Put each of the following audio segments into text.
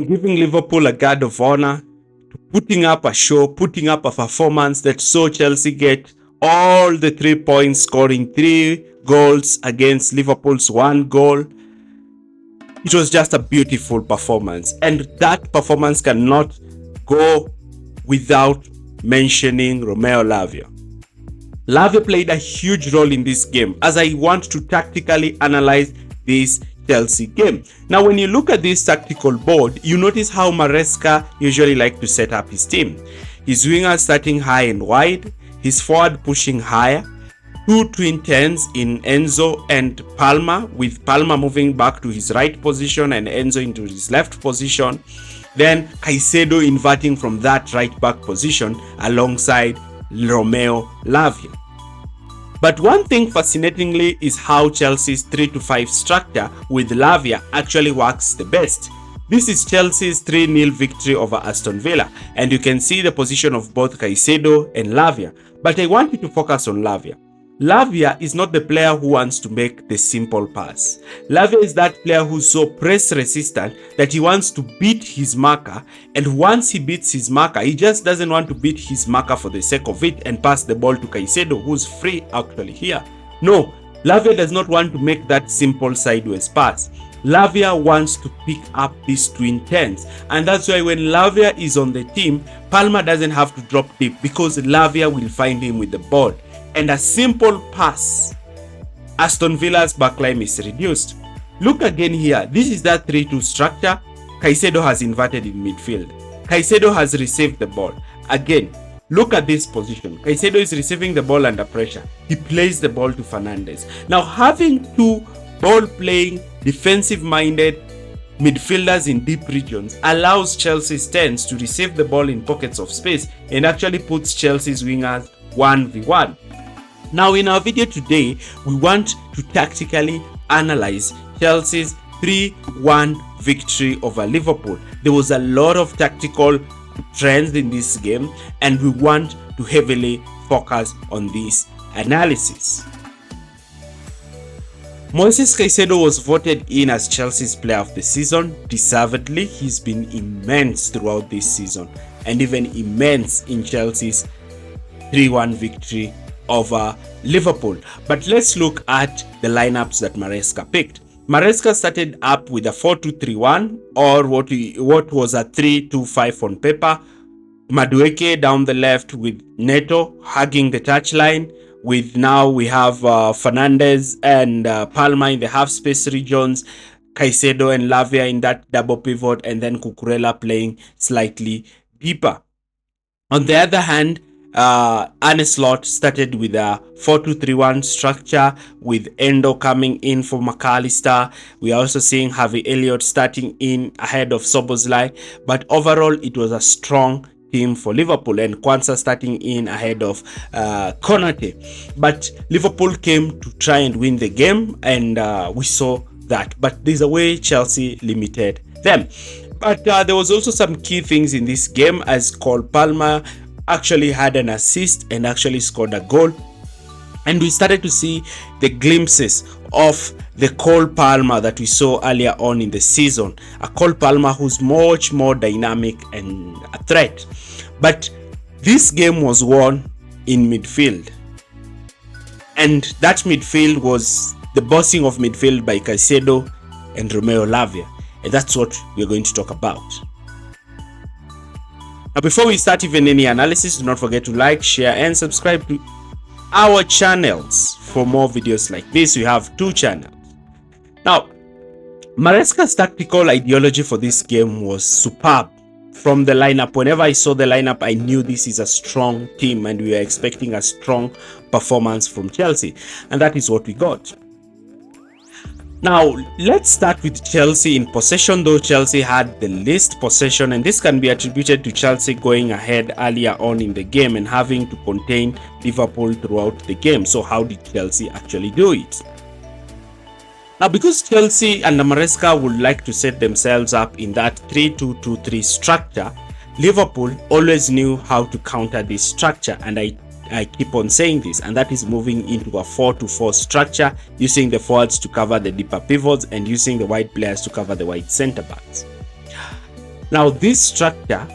from giving Liverpool a guard of honor to putting up a show, putting up a performance that saw Chelsea get all the 3 points, scoring 3 goals against Liverpool's 1 goal. It was just a beautiful performance, and that performance cannot go without mentioning Romeo Lavia. Lavia played a huge role in this game, as I want to tactically analyze this Chelsea game. Now, when you look at this tactical board, you notice how Maresca usually like to set up his team. His wingers starting high and wide, his forward pushing higher, 2 twin tens in Enzo and Palma, with Palma moving back to his right position and Enzo into his left position. Then Caicedo inverting from that right back position alongside Romeo Lavia. But one thing fascinatingly is how Chelsea's 3-5 structure with Lavia actually works the best. This is Chelsea's 3-0 victory over Aston Villa, and you can see the position of both Caicedo and Lavia. But I want you to focus on Lavia. Lavia is not the player who wants to make the simple pass. Lavia is that player who's so press resistant that he wants to beat his marker, and once he beats his marker, he just doesn't want to beat his marker for the sake of it and pass the ball to Caicedo, who's free actually here. No, Lavia does not want to make that simple sideways pass. Lavia wants to pick up these twin tens, and that's why when Lavia is on the team, Palma doesn't have to drop deep because Lavia will find him with the ball. And a simple pass, Aston Villa's backline is reduced. Look again here. This is that 3-2 structure. Caicedo has inverted in midfield. Caicedo has received the ball. Again, look at this position. Caicedo is receiving the ball under pressure. He plays the ball to Fernandes. Now, having 2 ball-playing, defensive-minded midfielders in deep regions allows Chelsea's tens to receive the ball in pockets of space and actually puts Chelsea's wingers 1v1. Now, in our video today, we want to tactically analyze Chelsea's 3-1 victory over Liverpool. There was a lot of tactical trends in this game, and we want to heavily focus on this analysis. Moises Caicedo was voted in as Chelsea's player of the season. Deservedly, he's been immense throughout this season, and even immense in Chelsea's 3-1 victory over Liverpool. But let's look at the lineups that Maresca picked. Maresca started up with a 4-2-3-1, or what was a 3-2-5 on paper. Madueke down the left with Neto hugging the touchline. With now we have Fernandes and Palma in the half space regions, Caicedo and Lavia in that double pivot, and then Cucurella playing slightly deeper. On the other hand, Arne Slot started with a 4-2-3-1 structure with Endo coming in for McAllister. We are also seeing Harvey Elliott starting in ahead of Szoboszlai, but overall it was a strong team for Liverpool, and Kwanzaa starting in ahead of Konate. But Liverpool came to try and win the game, and we saw that, but there's a way Chelsea limited them. But there was also some key things in this game, as Cole Palmer actually had an assist and actually scored a goal, and we started to see the glimpses of the Cole Palmer that we saw earlier on in the season, a Cole Palmer who's much more dynamic and a threat. But this game was won in midfield, and that midfield was the bossing of midfield by Caicedo and Romeo Lavia, and that's what we're going to talk about. Now, before we start even any analysis, do not forget to like, share, and subscribe to our channels for more videos like this. We have 2 channels. Now, Maresca's tactical ideology for this game was superb. From the lineup, whenever I saw the lineup, I knew this is a strong team, and we were expecting a strong performance from Chelsea, and that is what we got. Now, let's start with Chelsea in possession, though Chelsea had the least possession, and this can be attributed to Chelsea going ahead earlier on in the game and having to contain Liverpool throughout the game. So how did Chelsea actually do it? Now, because Chelsea and Maresca would like to set themselves up in that 3-2-2-3 structure, Liverpool always knew how to counter this structure, and I keep on saying this, and that is moving into a 4-4 structure, using the forwards to cover the deeper pivots and using the wide players to cover the wide center backs. Now, this structure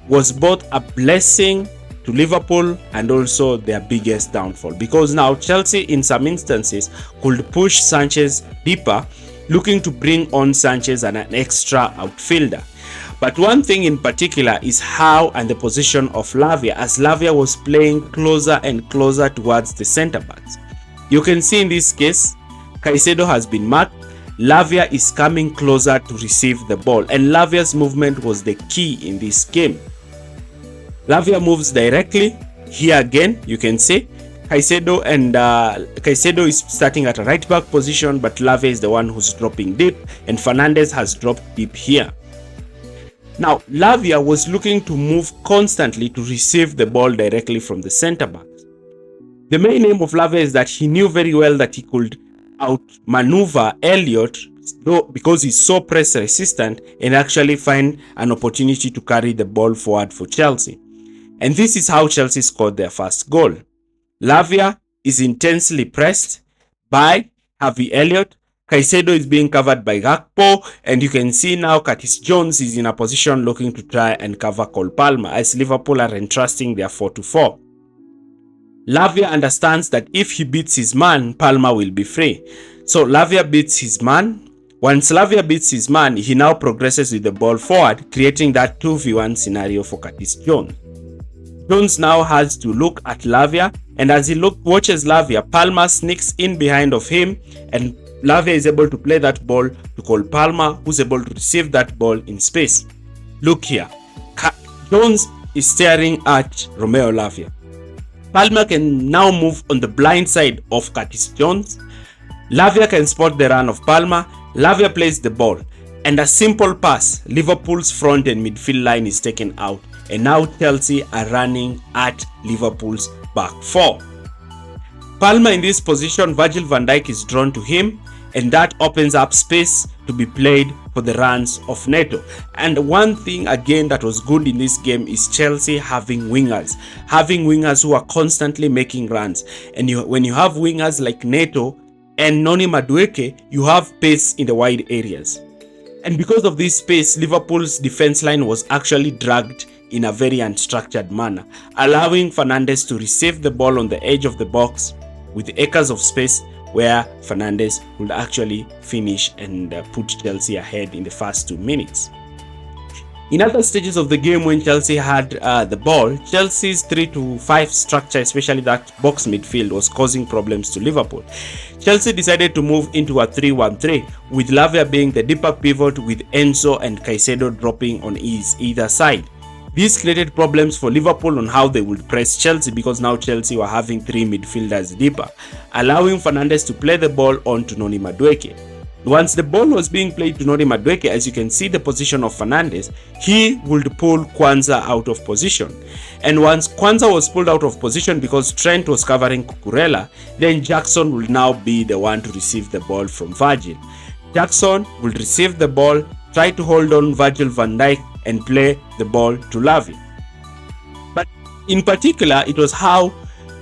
was both a blessing to Liverpool and also their biggest downfall, because now Chelsea in some instances could push Sanchez deeper, looking to bring on Sanchez and an extra outfielder. But one thing in particular is how and the position of Lavia, as Lavia was playing closer and closer towards the centre backs. You can see in this case, Caicedo has been marked. Lavia is coming closer to receive the ball, and Lavia's movement was the key in this game. Lavia moves directly. Here again, you can see Caicedo is starting at a right back position, but Lavia is the one who's dropping deep, and Fernandes has dropped deep here. Now, Lavia was looking to move constantly to receive the ball directly from the centre backs. The main aim of Lavia is that he knew very well that he could outmaneuver Elliott, because he's so press resistant, and actually find an opportunity to carry the ball forward for Chelsea. And this is how Chelsea scored their first goal. Lavia is intensely pressed by Harvey Elliott. Caicedo is being covered by Gakpo, and you can see now Curtis Jones is in a position looking to try and cover Cole Palmer, as Liverpool are entrusting their 4-4. Lavia understands that if he beats his man, Palmer will be free. So Lavia beats his man. Once Lavia beats his man, he now progresses with the ball forward, creating that 2v1 scenario for Curtis Jones. Jones now has to look at Lavia, and as he watches Lavia, Palmer sneaks in behind of him, and Lavia is able to play that ball to Cole Palmer, who's able to receive that ball in space. Look here. Jones is staring at Romeo Lavia. Palmer can now move on the blind side of Curtis Jones. Lavia can spot the run of Palmer. Lavia plays the ball, and a simple pass, Liverpool's front and midfield line is taken out, and now Chelsea are running at Liverpool's back four. Palmer in this position, Virgil van Dijk is drawn to him, and that opens up space to be played for the runs of Neto. And one thing again that was good in this game is Chelsea having wingers who are constantly making runs. And when you have wingers like Neto and Noni Madueke, you have pace in the wide areas. And because of this space, Liverpool's defense line was actually dragged in a very unstructured manner, allowing Fernandes to receive the ball on the edge of the box with acres of space, where Fernandes would actually finish and put Chelsea ahead in the first 2 minutes. In other stages of the game, when Chelsea had the ball, Chelsea's 3-5 structure, especially that box midfield, was causing problems to Liverpool. Chelsea decided to move into a 3-1-3, with Lavia being the deeper pivot, with Enzo and Caicedo dropping on either side. This created problems for Liverpool on how they would press Chelsea, because now Chelsea were having 3 midfielders deeper, allowing Fernandes to play the ball on to Noni Madueke. Once the ball was being played to Noni Madueke, as you can see the position of Fernandes, he would pull Kwanzaa out of position. And once Kwanzaa was pulled out of position because Trent was covering Cucurella, then Jackson will now be the one to receive the ball from Virgil. Jackson will receive the ball, try to hold on Virgil van Dijk, and play the ball to Lavia. But in particular, it was how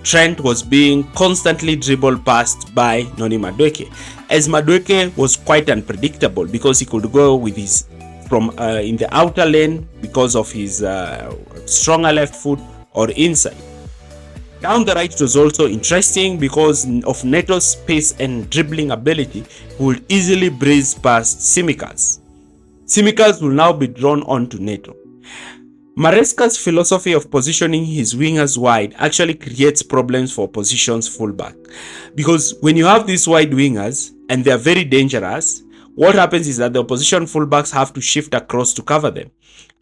Trent was being constantly dribbled past by Noni Madueke, as Madueke was quite unpredictable, because he could go with his in the outer lane because of his stronger left foot, or inside. Down the right, it was also interesting because of Neto's pace and dribbling ability, who would easily breeze past Tsimikas. Tsimikas will now be drawn on to Neto. Maresca's philosophy of positioning his wingers wide actually creates problems for opposition's fullback, because when you have these wide wingers and they are very dangerous, what happens is that the opposition fullbacks have to shift across to cover them,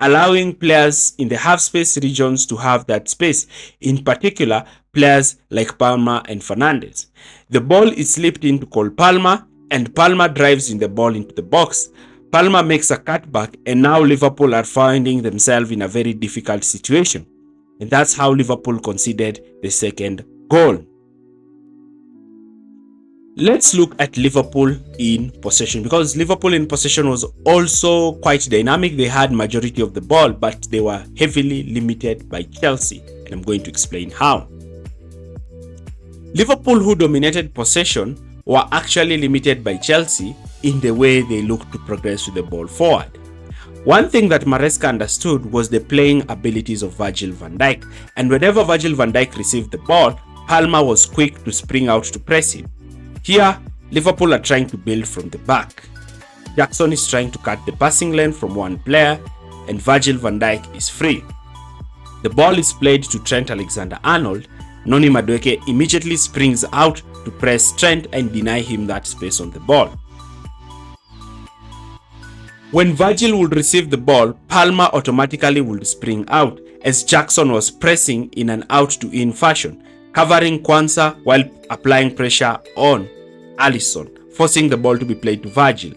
allowing players in the half space regions to have that space, in particular players like Palmer and Fernandes. The ball is slipped into Cole Palmer, and Palmer drives in the ball into the box. Palmer makes a cutback, and now Liverpool are finding themselves in a very difficult situation. And that's how Liverpool conceded the second goal. Let's look at Liverpool in possession, because Liverpool in possession was also quite dynamic. They had majority of the ball, but they were heavily limited by Chelsea, and I'm going to explain how. Liverpool, who dominated possession, were actually limited by Chelsea in the way they looked to progress with the ball forward. One thing that Maresca understood was the playing abilities of Virgil van Dijk, and whenever Virgil van Dijk received the ball, Palmer was quick to spring out to press him. Here, Liverpool are trying to build from the back. Jackson is trying to cut the passing lane from one player, and Virgil van Dijk is free. The ball is played to Trent Alexander-Arnold. Noni Madueke immediately springs out to press Trent and deny him that space on the ball. When Virgil would receive the ball, Palmer automatically would spring out as Jackson was pressing in an out-to-in fashion, covering Kwanzaa while applying pressure on Alisson, forcing the ball to be played to Virgil.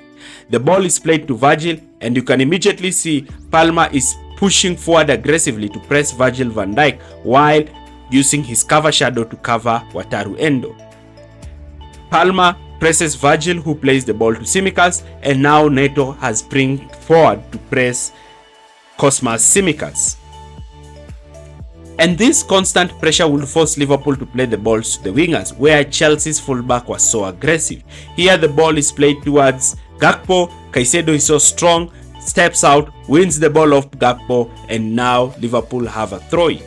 The ball is played to Virgil and you can immediately see Palmer is pushing forward aggressively to press Virgil van Dijk while using his cover shadow to cover Wataru Endo. Palmer presses Virgil, who plays the ball to Tsimikas, and now Neto has spring forward to press Cosmas Tsimikas. And this constant pressure will force Liverpool to play the balls to the wingers, where Chelsea's fullback was so aggressive. Here the ball is played towards Gakpo. Caicedo is so strong, steps out, wins the ball off Gakpo, and now Liverpool have a throw-in.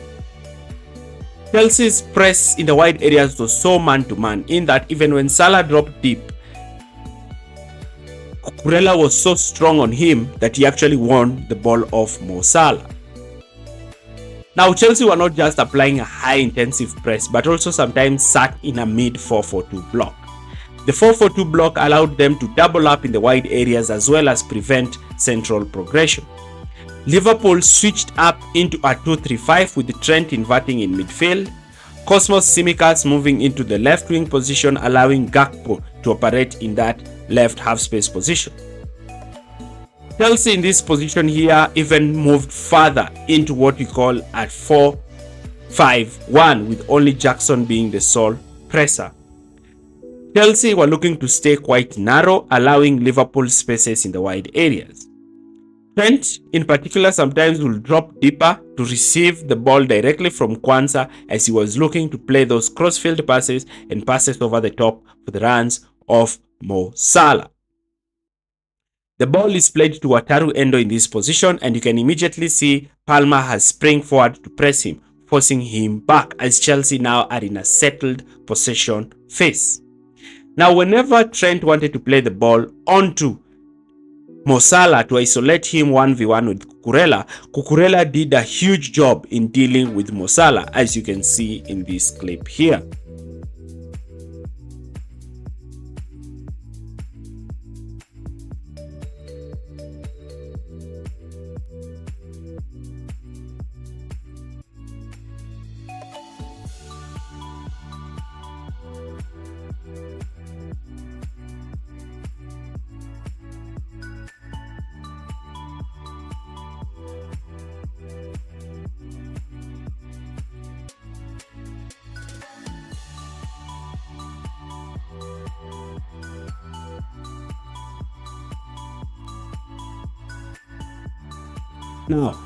Chelsea's press in the wide areas was so man-to-man in that even when Salah dropped deep, Cucurella was so strong on him that he actually won the ball off Mo Salah. Now Chelsea were not just applying a high-intensive press but also sometimes sat in a mid 4-4-2 block. The 4-4-2 block allowed them to double up in the wide areas as well as prevent central progression. Liverpool switched up into a 2-3-5 with Trent inverting in midfield, Cosmas Tsimikas moving into the left wing position, allowing Gakpo to operate in that left half space position. Chelsea in this position here even moved further into what we call a 4-5-1 with only Jackson being the sole presser. Chelsea were looking to stay quite narrow, allowing Liverpool spaces in the wide areas. Trent, in particular, sometimes will drop deeper to receive the ball directly from Kwanzaa as he was looking to play those crossfield passes and passes over the top for the runs of Mo Salah. The ball is played to Wataru Endo in this position and you can immediately see Palmer has sprung forward to press him, forcing him back as Chelsea now are in a settled possession phase. Now, whenever Trent wanted to play the ball onto Mo Salah to isolate him 1v1 with Cucurella did a huge job in dealing with Mo Salah, as you can see in this clip here. Now,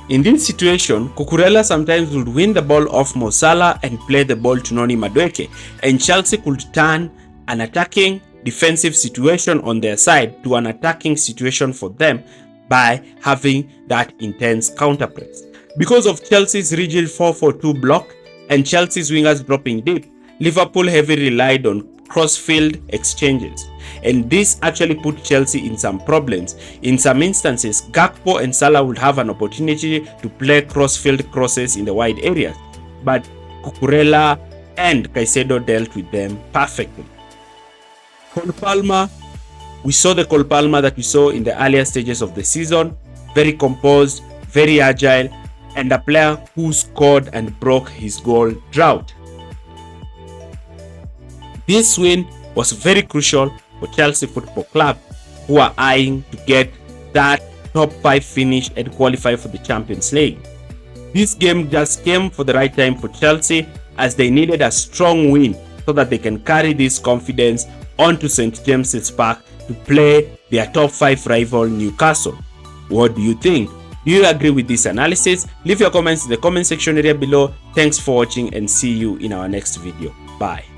in this situation, Cucurella sometimes would win the ball off Mo Salah and play the ball to Noni Madueke, and Chelsea could turn an attacking defensive situation on their side to an attacking situation for them by having that intense counter press. Because of Chelsea's rigid 4-4-2 block and Chelsea's wingers dropping deep, Liverpool heavily relied on crossfield exchanges, and this actually put Chelsea in some problems. In some instances, Gakpo and Salah would have an opportunity to play crossfield crosses in the wide areas, but Cucurella and Caicedo dealt with them perfectly. Cole Palmer, we saw the Cole Palmer that we saw in the earlier stages of the season, very composed, very agile, and a player who scored and broke his goal drought. This win was very crucial for Chelsea Football Club, who are eyeing to get that top 5 finish and qualify for the Champions League. This game just came for the right time for Chelsea as they needed a strong win so that they can carry this confidence onto St. James's Park to play their top 5 rival Newcastle. What do you think? Do you agree with this analysis? Leave your comments in the comment section area below. Thanks for watching and see you in our next video. Bye.